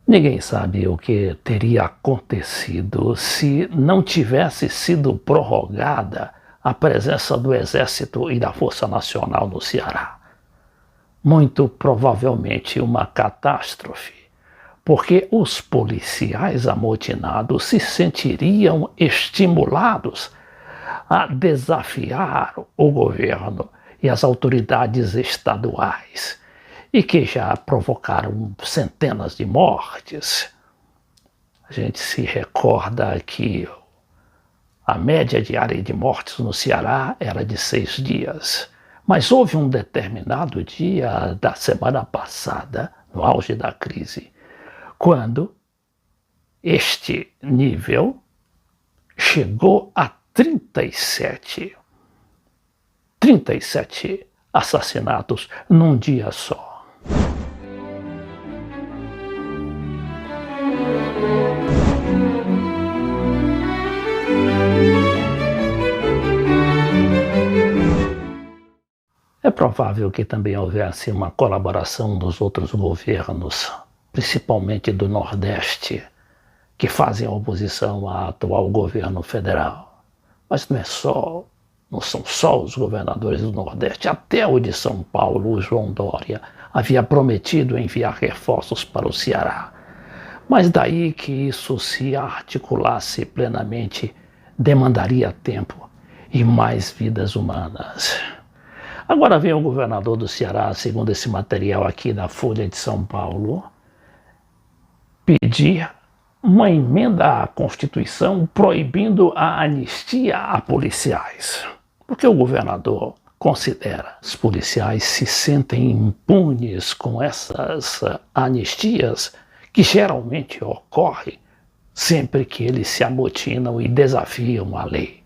Ninguém sabe o que teria acontecido se não tivesse sido prorrogada a presença do Exército e da Força Nacional no Ceará. Muito provavelmente uma catástrofe, porque os policiais amotinados se sentiriam estimulados a desafiar o governo e as autoridades estaduais, e que já provocaram centenas de mortes. A gente se recorda que a média diária de mortes no Ceará era de 6 dias. Mas houve um determinado dia da semana passada, no auge da crise, quando este nível chegou a 37 assassinatos num dia só. É provável que também houvesse uma colaboração dos outros governos, principalmente do Nordeste, que fazem oposição ao atual governo federal. Mas não são só os governadores do Nordeste, até o de São Paulo, o João Dória, havia prometido enviar reforços para o Ceará. Mas daí que isso se articulasse plenamente, demandaria tempo e mais vidas humanas. Agora vem o governador do Ceará, segundo esse material aqui da Folha de São Paulo, pedir uma emenda à Constituição proibindo a anistia a policiais. Porque o governador considera que os policiais se sentem impunes com essas anistias que geralmente ocorrem sempre que eles se amotinam e desafiam a lei.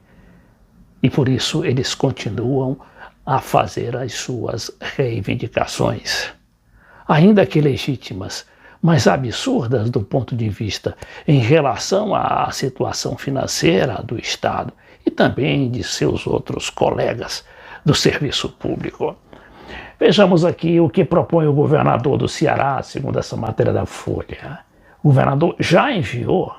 E por isso eles continuam a fazer as suas reivindicações, ainda que legítimas, mas absurdas do ponto de vista em relação à situação financeira do Estado e também de seus outros colegas do serviço público. Vejamos aqui o que propõe o governador do Ceará, segundo essa matéria da Folha. O governador já enviou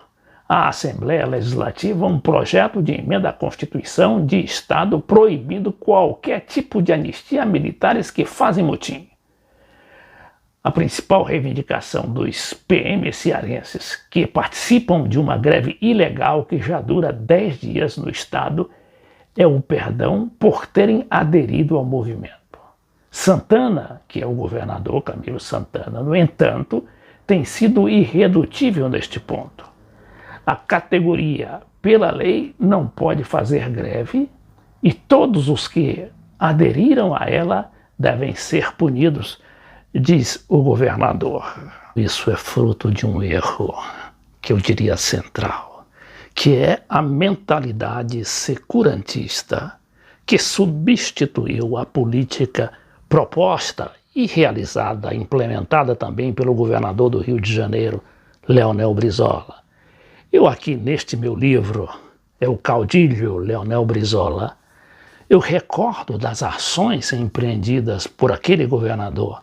à Assembleia Legislativa um projeto de emenda à Constituição de Estado proibindo qualquer tipo de anistia a militares que fazem motim. A principal reivindicação dos PM cearenses que participam de uma greve ilegal que já dura 10 dias no Estado é o perdão por terem aderido ao movimento. Santana, que é o governador Camilo Santana, no entanto, tem sido irredutível neste ponto. A categoria, pela lei, não pode fazer greve e todos os que aderiram a ela devem ser punidos, diz o governador. Isso é fruto de um erro, que eu diria central, que é a mentalidade securantista que substituiu a política proposta e realizada, implementada também pelo governador do Rio de Janeiro, Leonel Brizola. Eu aqui neste meu livro, é o caudilho Leonel Brizola, eu recordo das ações empreendidas por aquele governador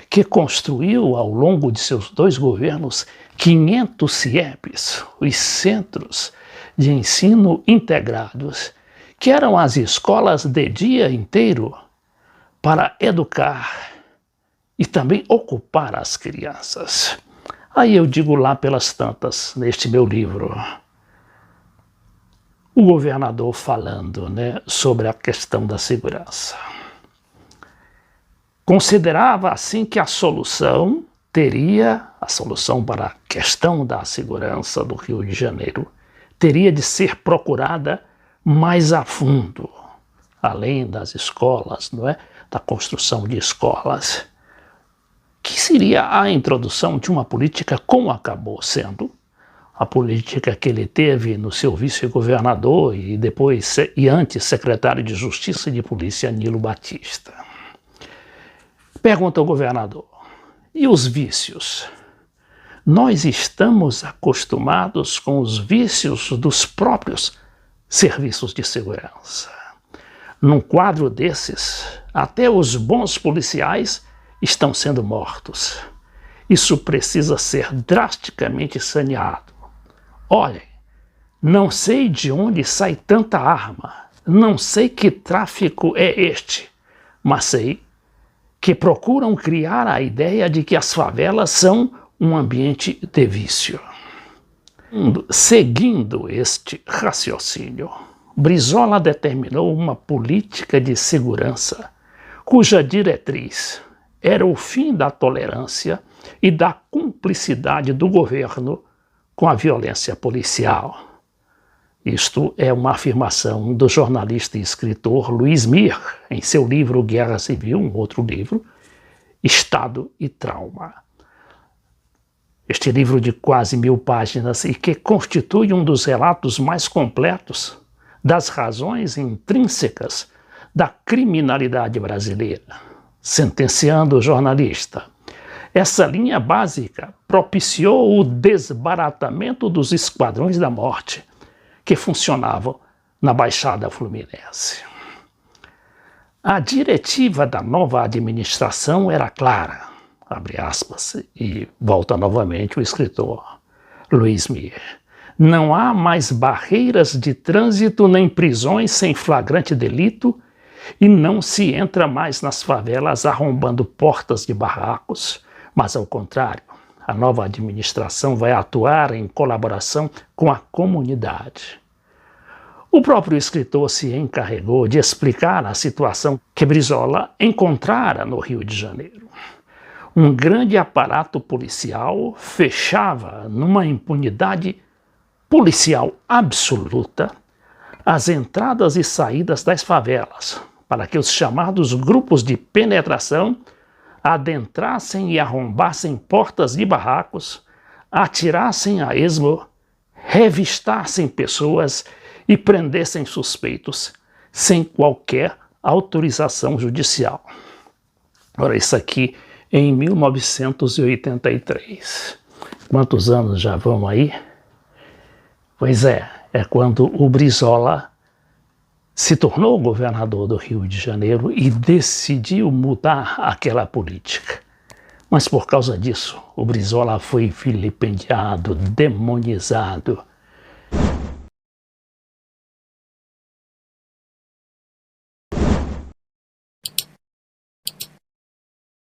que construiu ao longo de seus 2 governos 500 CIEPs, os Centros de Ensino Integrados, que eram as escolas de dia inteiro para educar e também ocupar as crianças. Aí eu digo lá pelas tantas, neste meu livro, o governador falando, sobre a questão da segurança. Considerava assim que a solução para a questão da segurança do Rio de Janeiro teria de ser procurada mais a fundo, além das escolas, da construção de escolas, que seria a introdução de uma política como acabou sendo a política que ele teve no seu vice-governador e antes secretário de Justiça e de Polícia, Nilo Batista. Pergunta ao governador, e os vícios? Nós estamos acostumados com os vícios dos próprios serviços de segurança. Num quadro desses, até os bons policiais estão sendo mortos. Isso precisa ser drasticamente saneado. Olhem, não sei de onde sai tanta arma, não sei que tráfico é este, mas sei que procuram criar a ideia de que as favelas são um ambiente de vício. Seguindo este raciocínio, Brizola determinou uma política de segurança cuja diretriz era o fim da tolerância e da cumplicidade do governo com a violência policial. Isto é uma afirmação do jornalista e escritor Luiz Mir, em seu livro Guerra Civil, um outro livro, Estado e Trauma. Este livro de quase 1000 páginas e que constitui um dos relatos mais completos das razões intrínsecas da criminalidade brasileira. Sentenciando o jornalista, essa linha básica propiciou o desbaratamento dos esquadrões da morte que funcionavam na Baixada Fluminense. A diretiva da nova administração era clara, abre aspas, e volta novamente o escritor Luiz Mir. Não há mais barreiras de trânsito nem prisões sem flagrante delito e não se entra mais nas favelas arrombando portas de barracos, mas ao contrário, a nova administração vai atuar em colaboração com a comunidade. O próprio escritor se encarregou de explicar a situação que Brizola encontrara no Rio de Janeiro. Um grande aparato policial fechava numa impunidade policial absoluta as entradas e saídas das favelas, para que os chamados grupos de penetração adentrassem e arrombassem portas de barracos, atirassem a esmo, revistassem pessoas e prendessem suspeitos, sem qualquer autorização judicial. Ora, isso aqui em 1983. Quantos anos já vão aí? Pois é quando o Brizola se tornou governador do Rio de Janeiro e decidiu mudar aquela política. Mas por causa disso, o Brizola foi vilipendiado, demonizado,